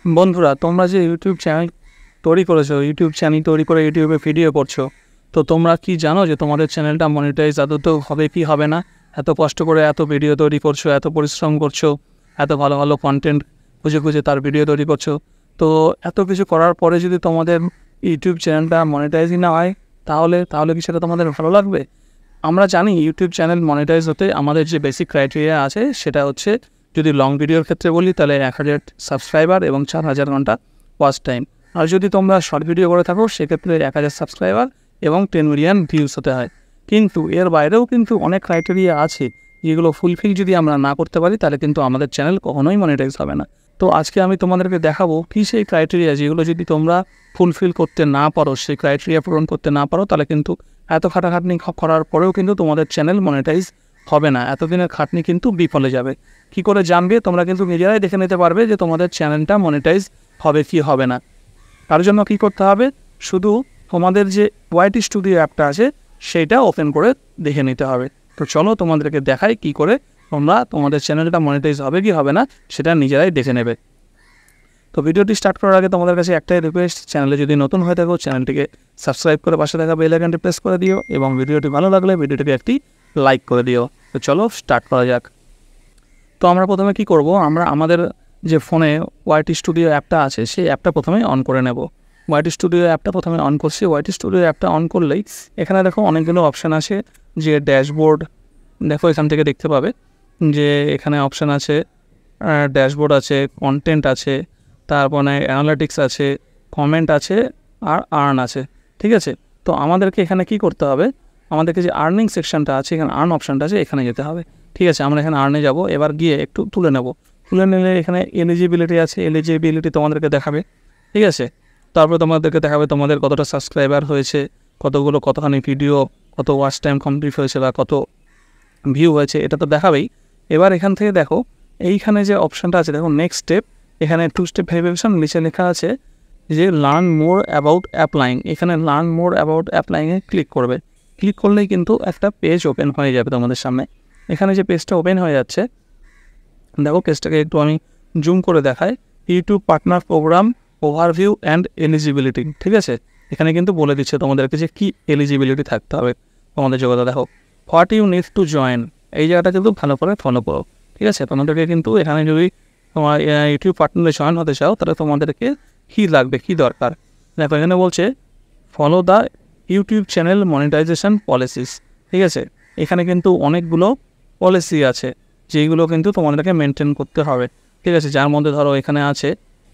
বন্ধুরা, তোমরা যে ইউটিউব চ্যানেল তৈরি করেছো, ইউটিউব চ্যানেল তৈরি করে ইউটিউবে ভিডিও করছো, তো তোমরা কি জানো যে তোমাদের চ্যানেলটা মনিটাইজ আদতেও হবে কি হবে না? এত কষ্ট করে এত ভিডিও তৈরি করছো, এত পরিশ্রম করছো, এত ভালো ভালো কন্টেন্ট খুঁজে খুঁজে তার ভিডিও তৈরি করছো, তো এত কিছু করার পরে যদি তোমাদের ইউটিউব চ্যানেলটা মনিটাইজই না হয়, তাহলে তাহলে কি সেটা তোমাদের ভালো লাগবে? আমরা জানি ইউটিউব চ্যানেল মনিটাইজ হতে আমাদের যে বেসিক ক্রাইটেরিয়া আছে সেটা হচ্ছে, যদি লং ভিডিওর ক্ষেত্রে বলি তাহলে 1000 সাবস্ক্রাইবার এবং 4000 ঘন্টা ওয়াচ টাইম। আর যদি তোমরা শর্ট ভিডিও করে থাকো সেক্ষেত্রে 1000 সাবস্ক্রাইবার এবং 10 মিলিয়ন ভিউজ হতে হয়। কিন্তু এর বাইরেও কিন্তু অনেক ক্রাইটেরিয়া আছে, যেগুলো ফুলফিল যদি আমরা না করতে পারি তাহলে কিন্তু আমাদের চ্যানেল কখনোই মনিটাইজ হবে না। তো আজকে আমি তোমাদেরকে দেখাবো কি সেই ক্রাইটেরিয়া, যেগুলো যদি তোমরা ফুলফিল করতে না পারো, সেই ক্রাইটেরিয়া পূরণ করতে না পারো, তাহলে কিন্তু এত খাটাখাটনি করার পরেও কিন্তু তোমাদের চ্যানেল মনিটাইজ হবে না। এতদিনের খাটনি কিন্তু বিফলে যাবে। কি করে জানবে? তোমরা কিন্তু নিজেরাই দেখে নিতে পারবে যে তোমাদের চ্যানেলটা মনিটাইজ হবে কি হবে না। তার জন্য কী করতে হবে? শুধু তোমাদের যে ওয়াইটি স্টুডিও অ্যাপটা আছে সেইটা ওপেন করে দেখে নিতে হবে। তো চলো তোমাদেরকে দেখাই কি করে তোমরা তোমাদের চ্যানেলটা মনিটাইজ হবে কি হবে না সেটা নিজেরাই দেখে নেবে। তো ভিডিওটি স্টার্ট করার আগে তোমাদের কাছে একটাই রিকোয়েস্ট, চ্যানেলে যদি নতুন হয়ে থাকো চ্যানেলটিকে সাবস্ক্রাইব করে পাশে থাকা বেল আইকনটি প্রেস করে দিও, এবং ভিডিওটি ভালো লাগলে ভিডিওটিকে একটি লাইক করে দিও। তো চলো স্টার্ট করা যাক। তো আমরা প্রথমে কি করব, আমরা আমাদের যে ফোনে ওয়াইটি স্টুডিও অ্যাপটা আছে সেই অ্যাপটা প্রথমে অন করে নেব। ওয়াইটি স্টুডিও অ্যাপটা প্রথমে অন করছি। ওয়াইটি স্টুডিও অ্যাপটা অন করলেই এখানে দেখো অনেকগুলো অপশান আছে, যে ড্যাশবোর্ড, দেখো এখান থেকে দেখতে পাবে যে এখানে অপশান আছে, ড্যাশবোর্ড আছে, কন্টেন্ট আছে, তারপরে অ্যানালিটিক্স আছে, কমেন্ট আছে, আর আর্ন আছে। ঠিক আছে, তো আমাদেরকে এখানে কি করতে হবে, আমাদেরকে যে আর্নিং সেকশনটা আছে, এখানে আর্ন অপশানটা আছে, এখানে যেতে হবে। ঠিক আছে, আমরা এখানে আর্নে যাব। এবার গিয়ে একটু তুলে নেব। তুলে নিলে এখানে এলিজিবিলিটি আছে, এলিজিবিলিটি তোমাদেরকে দেখাবে। ঠিক আছে, তারপরে তোমাদেরকে দেখাবে তোমাদের কতটা সাবস্ক্রাইবার হয়েছে, কতখানি ভিডিও, কত ওয়াচ টাইম কমপ্লিট হয়েছে বা কত ভিউ হয়েছে, এটা তো দেখাবেই। এবার এখান থেকে দেখো এইখানে যে অপশানটা আছে, দেখো নেক্সট স্টেপ, এখানে 2 স্টেপ ভেরিফিকেশন নিচে লেখা আছে যে লার্ন মোর অ্যাবাউট অ্যাপ্লাইং। এখানে লার্ন মোর অ্যাবাউট অ্যাপ্লাইংয়ে ক্লিক করবে। ক্লিক করলেই কিন্তু একটা পেজ ওপেন হয়ে যাবে তোমাদের সামনে। এখানে যে পেজটা ওপেন হয়ে যাচ্ছে, দেখো পেজটাকে একটু আমি জুম করে দেখাই। YouTube partner program overview and eligibility. ঠিক আছে, এখানে কিন্তু বলে দিচ্ছে তোমাদেরকে যে কী এলিজিবিলিটি থাকতে হবে তোমাদের যোগ্যতা। দেখো what you need to join, এই জায়গাটা কিন্তু ভালো করে ফলো করো। ঠিক আছে, তোমাদেরকে কিন্তু এখানে যদি তোমার ইউটিউব পার্টনারে জয়েন হতে চাও তাহলে তোমাদেরকে কী লাগবে, কী দরকার। দেখো এখানে বলছে follow the YouTube channel monetization policies. ঠিক আছে, এখানে কিন্তু অনেকগুলো পলিসি আছে যেগুলো কিন্তু তোমাদেরকে মেনটেন করতে হবে। ঠিক আছে, যার মধ্যে ধরো এখানে আছে,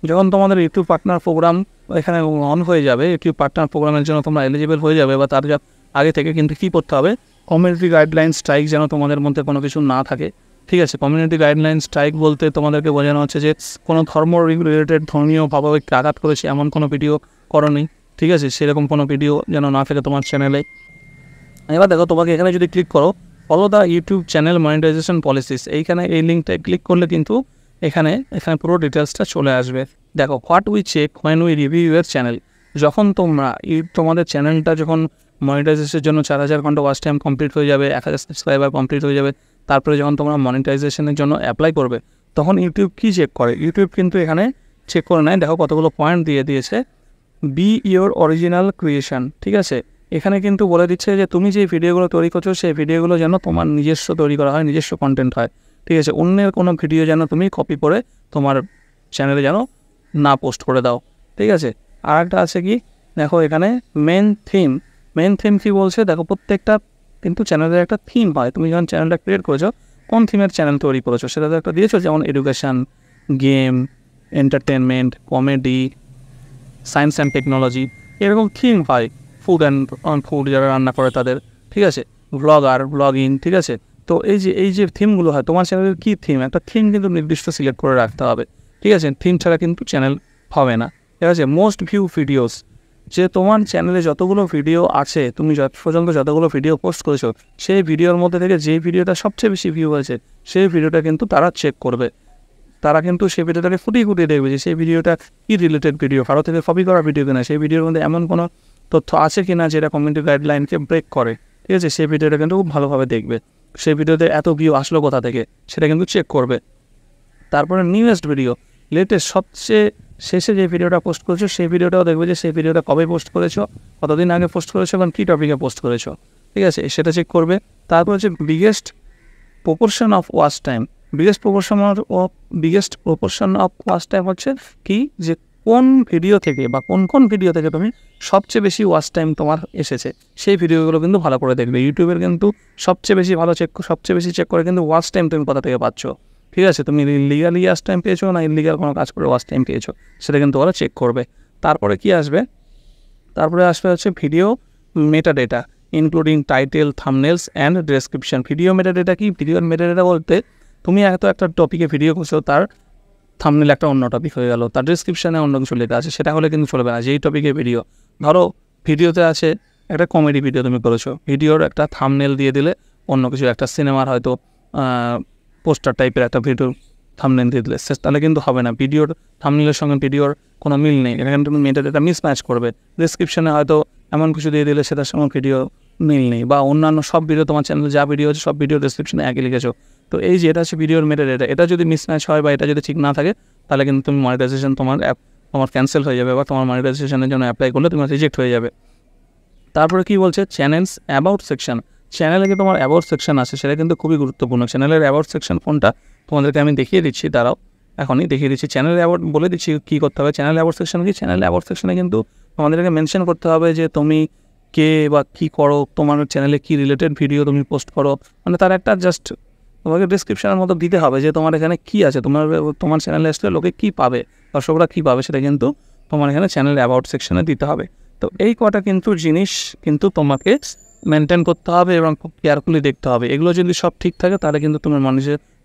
যখন তোমাদের ইউটিউব পার্টনার প্রোগ্রাম এখানে অন হয়ে যাবে, ইউটিউব পার্টনার প্রোগ্রামের জন্য তোমরা এলিজিবল হয়ে যাবে, বা তার আগে থেকে কিন্তু কী করতে হবে, কমিউনিটি গাইডলাইন স্ট্রাইক যেন তোমাদের মধ্যে কোনো কিছু না থাকে। ঠিক আছে, কমিউনিটি গাইডলাইন স্ট্রাইক বলতে তোমাদেরকে বোঝানো হচ্ছে যে কোনো ধর্ম রিলেটেড, ধর্মীয় ভাবাবেগকে আঘাত করেছে এমন কোনো ভিডিও করনি। ঠিক আছে, সেরকম কোনো ভিডিও যেন না থাকে তোমার চ্যানেলে। এবার দেখো তোমাকে এখানে যদি ক্লিক করো follow the YouTube channel monetization policies, এইখানে এই লিঙ্কটায় ক্লিক করলে কিন্তু এখানে পুরো ডিটেলসটা চলে আসবে। দেখো what we check when we review your channel, যখন তোমরা তোমাদের চ্যানেলটা যখন মনিটাইজেশনের জন্য 4000 ঘন্টা ওয়াচ টাইম কমপ্লিট হয়ে যাবে, 1000 সাবস্ক্রাইবার কমপ্লিট হয়ে যাবে, তারপরে যখন তোমরা মনিটাইজেশনের জন্য অ্যাপ্লাই করবে, তখন ইউটিউব কী চেক করে? ইউটিউব কিন্তু এখানে চেক করে নেয়। দেখো কতগুলো পয়েন্ট দিয়ে দিয়েছে। B your original creation. ঠিক আছে, এখানে কিন্তু বলে দিচ্ছে যে তুমি যে ভিডিওগুলো তৈরি করছো সেই ভিডিওগুলো যেন তোমার নিজস্ব তৈরি করা হয়, নিজস্ব কন্টেন্ট হয়। ঠিক আছে, অন্যের কোনো ভিডিও যেন তুমি কপি করে তোমার চ্যানেলে যেন না পোস্ট করে দাও। ঠিক আছে, আর একটা আছে কি, দেখো এখানে মেন থিম। মেন থিম কী বলছে, দেখো প্রত্যেকটা কিন্তু চ্যানেলের একটা থিম হয়। তুমি যখন চ্যানেলটা ক্রিয়েট করেছো, কোন থিমের চ্যানেল তৈরি করেছো সেটা তো একটা দিয়েছো, যেমন education, game, entertainment, comedy, science and technology, এরকম থিম হয়। ফুড যারা রান্না করে তাদের। ঠিক আছে, ব্লগিং। ঠিক আছে, তো এই যে থিমগুলো হয়, তোমার চ্যানেলের কী থিম, একটা থিম কিন্তু নির্দিষ্ট সিলেক্ট করে রাখতে হবে। ঠিক আছে, থিম ছাড়া কিন্তু চ্যানেল হবে না। ঠিক আছে, মোস্ট ভিউ ভিডিওস, যে তোমার চ্যানেলে যতগুলো ভিডিও আছে, তুমি পর্যন্ত যতগুলো ভিডিও পোস্ট করেছো, সেই ভিডিওর মধ্যে থেকে যে ভিডিওটা সবচেয়ে বেশি ভিউ হয়েছে সেই ভিডিওটা কিন্তু তারা চেক করবে। তারা কিন্তু সেই ভিডিওটাকে ফুটিয়ে দেখবে যে সেই ভিডিওটা কী রিলেটেড ভিডিও, কারো থেকে কপি করা ভিডিও কিনা, সেই ভিডিওর মধ্যে এমন কোনো তথ্য আছে কি না যেটা কমিউনিটি গাইডলাইনকে ব্রেক করে। ঠিক আছে, সেই ভিডিওটা কিন্তু খুব ভালোভাবে দেখবে। সেই ভিডিওতে এত ভিউ আসলো কোথা থেকে সেটা কিন্তু চেক করবে। তারপরে নিউয়েস্ট ভিডিও, লেটেস্ট সবচেয়ে শেষে যে ভিডিওটা পোস্ট করেছো সেই ভিডিওটাও দেখবে যে সেই ভিডিওটা কবে পোস্ট করেছো, কতদিন আগে পোস্ট করেছো এবং কী টপিকে পোস্ট করেছো, ঠিক আছে, সেটা চেক করবে। তারপর হচ্ছে biggest proportion of watch time. Biggest proportion of watch time হচ্ছে কি, যে কোন ভিডিও থেকে বা কোন ভিডিও থেকে তুমি সবচেয়ে বেশি ওয়াচ টাইম তোমার এসেছে, সেই ভিডিওগুলো কিন্তু ভালো করে দেখবে। ইউটিউবের কিন্তু সবচেয়ে বেশি চেক করে কিন্তু ওয়াচ টাইম তুমি কোথা থেকে পাচ্ছ, ঠিক আছে, তুমি লিগালি ওয়াচ টাইম পেয়েছো না ইলিগাল কোনো কাজ করে ওয়াচ টাইম পেয়েছো, সেটা কিন্তু ওরা চেক করবে। তারপরে কি আসবে, তারপরে আসবে হচ্ছে video metadata including title, thumbnails and description. Video metadata কি? ভিডিও মেটাডেটা বলতে তুমি একটা টপিকে ভিডিও করছো, তার থাম্বনেল একটা অন্য টপিক হয়ে গেল, তার ডেসক্রিপশানে অন্য কিছু লেখা আছে, সেটা হলে কিন্তু চলবে না। যেই টপিকে ভিডিও, ধরো ভিডিওতে আছে একটা কমেডি ভিডিও তুমি করেছো, ভিডিওর একটা থাম্বনেল দিয়ে দিলে অন্য কিছু, একটা সিনেমার হয়তো পোস্টার টাইপের একটা ভিডিও থাম্বনেল দিয়ে দিলে, তাহলে কিন্তু হবে না। ভিডিওর থাম্বনেলের সঙ্গে ভিডিওর কোনো মিল নেই, এখানে তুমি মেটাডেটা মিসম্যাচ করবে। ডেসক্রিপশানে হয়তো এমন কিছু দিয়ে দিলে সেটার সঙ্গে ভিডিও মিল নেই, বা অন্যান্য সব ভিডিও তোমার চ্যানেলে যা ভিডিও আছে সব ভিডিও ডেসক্রিপশনে একই লিখেছো। তো এই যে এটা হচ্ছে ভিডিওর মেটাডেটা, এটা যদি মিসম্যাচ হয় বা এটা যদি ঠিক না থাকে, তাহলে কিন্তু তুমি মনিটাইজেশন তোমার ক্যান্সেল হয়ে যাবে, বা তোমার মনিটাইজেশনের জন্য অ্যাপ্লাই করলে তোমার রিজেক্ট হয়ে যাবে। তারপরে কি বলছে, চ্যানেলস অ্যাবাউট সেকশন। চ্যানেলে যে তোমার অ্যাবাউট সেকশন আছে সেটা কিন্তু খুবই গুরুত্বপূর্ণ। চ্যানেলের অ্যাবাউট সেকশন কোনটা তোমাদেরকে আমি দেখিয়ে দিচ্ছি, দাঁড়াও এখনই দেখিয়ে দিচ্ছি। চ্যানেল অ্যাবাউট বলে দিচ্ছি কী করতে হবে। চ্যানেল অ্যাবাউট সেকশন কি, চ্যানেল অ্যাবাউট সেকশনে কিন্তু তোমাদেরকে মেনশন করতে হবে যে তুমি কে বা কী করো, তোমার চ্যানেলে কী রিলেটেড ভিডিও তুমি পোস্ট করো, মানে তার একটা জাস্ট তোমাকে ডিসক্রিপশনের মতো দিতে হবে যে তোমার এখানে কী আছে, তোমার চ্যানেলে আসলে লোকে কী পাবে, দর্শকরা কী পাবে, সেটা কিন্তু তোমার এখানে চ্যানেল অ্যাবাউট সেকশনে দিতে হবে। তো এই কটা কিন্তু জিনিস কিন্তু তোমাকে মেনটেন করতে হবে এবং খুব কেয়ারফুলি দেখতে হবে। এগুলো যদি সব ঠিক থাকে তাহলে কিন্তু তোমার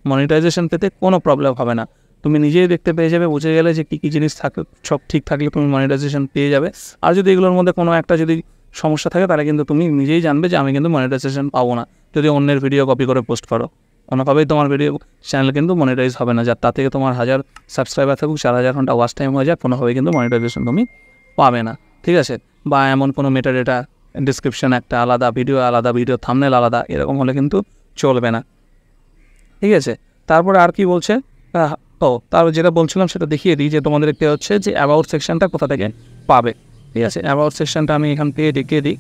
মনিটাইজেশন পেতে কোনো প্রবলেম হবে না। তুমি নিজেই দেখতে পেয়ে যাবে, বুঝে গেলে যে কী কী জিনিস থাকে, সব ঠিক থাকলে তুমি মনিটাইজেশন পেয়ে যাবে। আর যদি এগুলোর মধ্যে কোনো একটা যদি সমস্যা থাকে তাহলে কিন্তু তুমি নিজেই জানবে যে আমি কিন্তু মনিটাইজেশন পাবো না। যদি অন্যের ভিডিও কপি করে পোস্ট করো, কোনোভাবেই তোমার ভিডিও চ্যানেল কিন্তু মনিটাইজ হবে না। যার তার থেকে তোমার 1000 সাবস্ক্রাইবার থাকুক, 4000 ঘন্টা ওয়াচ টাইম হয়ে যায়, কোনোভাবেই কিন্তু মনিটাইজেশন তুমি পাবে না, ঠিক আছে। বা এমন কোনো মেটাডেটা, ডিসক্রিপশন একটা আলাদা, ভিডিও থাম্বনেল আলাদা, এরকম হলে কিন্তু চলবে না, ঠিক আছে। তারপরে আর কি বলছে, তারপর যেটা বলছিলাম সেটা দেখিয়ে দিই, যে তোমাদেরকে হচ্ছে যে অ্যাবাউট সেকশনটা কোথা থেকে পাবে, ঠিক আছে। অ্যাবাউট সেকশনটা আমি এখান থেকে দেখিয়ে দিই।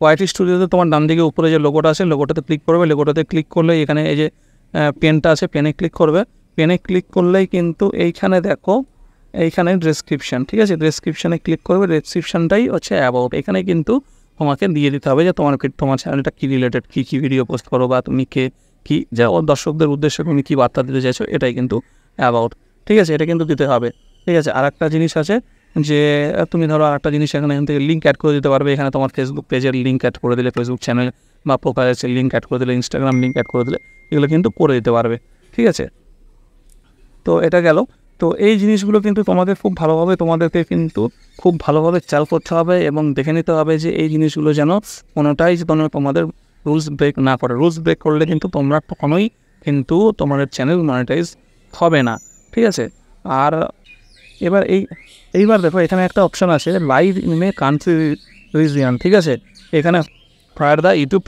ওয়াইটি স্টুডিওতে তোমার ডান দিকে উপরে যে লোগোটা আছে, লোগোটাতে ক্লিক করবে। লোগোটাতে ক্লিক করলে এখানে এই যে পেনটা আছে, পেনে ক্লিক করবে। পেনে ক্লিক করলেই কিন্তু এইখানে দেখো, এইখানে ডেসক্রিপশান, ঠিক আছে, ডেসক্রিপশানে ক্লিক করবে। ডেসক্রিপশানটাই হচ্ছে অ্যাবাউট। এখানে কিন্তু তোমাকে দিয়ে দিতে হবে যে তোমার চ্যানেলটা কী রিলেটেড, কী ভিডিও পোস্ট করো, বা তুমি কী যা দর্শকদের উদ্দেশ্যে তুমি কী বার্তা দিতে চাইছো, এটাই কিন্তু অ্যাবাউট, ঠিক আছে, এটা কিন্তু দিতে হবে, ঠিক আছে। আর একটা জিনিস আছে যে তুমি ধরো আরেকটা জিনিস এখান থেকে লিঙ্ক অ্যাড করে দিতে পারবে। এখানে তোমার ফেসবুক পেজের লিঙ্ক অ্যাড করে দিলে, ফেসবুক চ্যানেল বা প্রোফাইলের লিঙ্ক অ্যাড করে দিলে, ইনস্টাগ্রাম লিঙ্ক অ্যাড করে দিলে, এগুলো কিন্তু করে দিতে পারবে, ঠিক আছে। তো এটা গেল। তো এই জিনিসগুলো কিন্তু তোমাদেরকে কিন্তু খুব ভালোভাবে চাল করতে হবে এবং দেখে নিতে হবে যে এই জিনিসগুলো যেন কোনোটাই তোমাদের রুলস ব্রেক না করে। রুলস ব্রেক করলে কিন্তু তোমরা কখনোই কিন্তু তোমাদের চ্যানেল মনিটাইজ হবে না, ঠিক আছে। আর এইবার দেখো এখানে একটা অপশান আছে, live in a country region, ঠিক আছে। এখানে fire the YouTube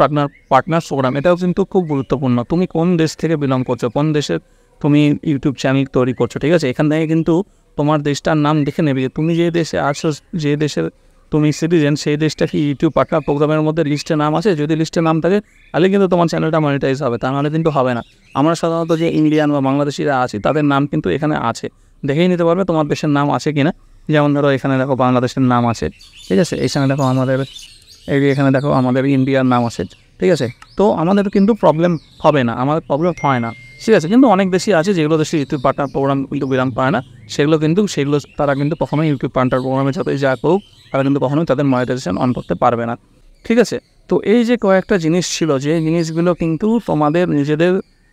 partner program, এটাও কিন্তু খুব গুরুত্বপূর্ণ। তুমি কোন দেশ থেকে বিলং করছো, কোন দেশের তুমি ইউটিউব চ্যানেল তৈরি করছো, ঠিক আছে। এখান থেকে কিন্তু তোমার দেশটার নাম দেখে নেবে, তুমি যে দেশে আছো, যে দেশের তুমি সিটিজেন, সেই দেশটা কি ইউটিউব পার্টনার প্রোগ্রামের মধ্যে লিস্টে নাম আছে। যদি লিস্টে নাম থাকে তাহলে কিন্তু তোমার চ্যানেলটা মনিটাইজ হবে, তা নাহলে কিন্তু হবে না। আমরা সাধারণত যে ইন্ডিয়ান বা বাংলাদেশিরা আছি তাদের নাম কিন্তু এখানে আছে, দেখেই নিতে পারবে তোমার দেশের নাম আছে কিনা। যেমন ধরো এখানে দেখো বাংলাদেশের নাম আছে, ঠিক আছে। এখানে দেখো এখানে দেখো আমাদের ইন্ডিয়ার নাম আছে, ঠিক আছে। তো আমাদের কিন্তু প্রবলেম হবে না, আমাদের প্রবলেম হয় না, ঠিক আছে। কিন্তু অনেক দেশই আছে যেগুলো দেশে ইউটিউব পার্টনার প্রোগ্রাম কিন্তু বিরাম পায় না, সেগুলো তারা কিন্তু কখনোই ইউটিউব পার্টনার প্রোগ্রামের সাথে যা করুক, তারা কিন্তু কখনোই তাদের মনিটাইজেশন অন করতে পারবে না, ঠিক আছে। তো এই যে কয়েকটা জিনিস ছিল, যে জিনিসগুলো কিন্তু তোমাদের নিজেদের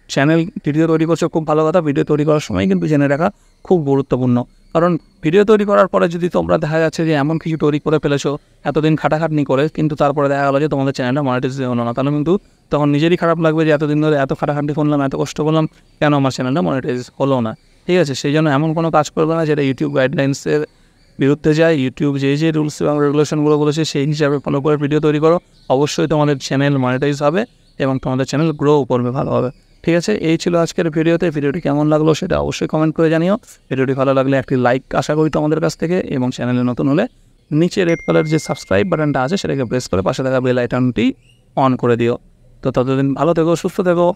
চ্যানেল ভিডিও তৈরি করছো, খুব ভালো কথা। ভিডিও তৈরি করার সময় কিন্তু জেনে রাখা খুব গুরুত্বপূর্ণ, কারণ ভিডিও তৈরি করার পরে যদি তোমরা দেখা যাচ্ছে যে এমন কিছু তৈরি করে ফেলেছো এতদিন খাটাখাটনি করে, কিন্তু তারপরে দেখা গেলো যে তোমাদের চ্যানেলটা মনিটাইজ হলো না, তাহলে কিন্তু তখন নিজেরই খারাপ লাগবে যে এতদিন ধরে এত খাটাখাটনি করলাম, এত কষ্ট করলাম, কেন আমার চ্যানেলটা মনিটাইজ হলো না, ঠিক আছে। সেই জন্য এমন কোনো কাজ করবে না যেটা ইউটিউব গাইডলাইন্সের বিরুদ্ধে যায়। ইউটিউব যে রুলস এবং রেগুলেশনগুলো বলেছে সেই হিসাবে ফলো করে ভিডিও তৈরি করো, অবশ্যই তোমাদের চ্যানেল মনিটাইজ হবে এবং তোমাদের চ্যানেল গ্রোও করবে ভালোভাবে। ঠিক আছে, এই ছিল আজকের ভিডিওতে। ভিডিওটি কেমন লাগলো সেটা অবশ্যই কমেন্ট করে জানিও। ভিডিওটি ভালো লাগলে একটি লাইক আশা করি তোমাদের কাছ থেকে, এবং চ্যানেলে নতুন হলে নিচে রেড কালার যে সাবস্ক্রাইব বাটনটা আছে সেটাকে প্রেস করে পাশে থাকা বেল আইকনটি অন করে দিও। তো ততদিন ভালো থেকো, সুস্থ থেকো।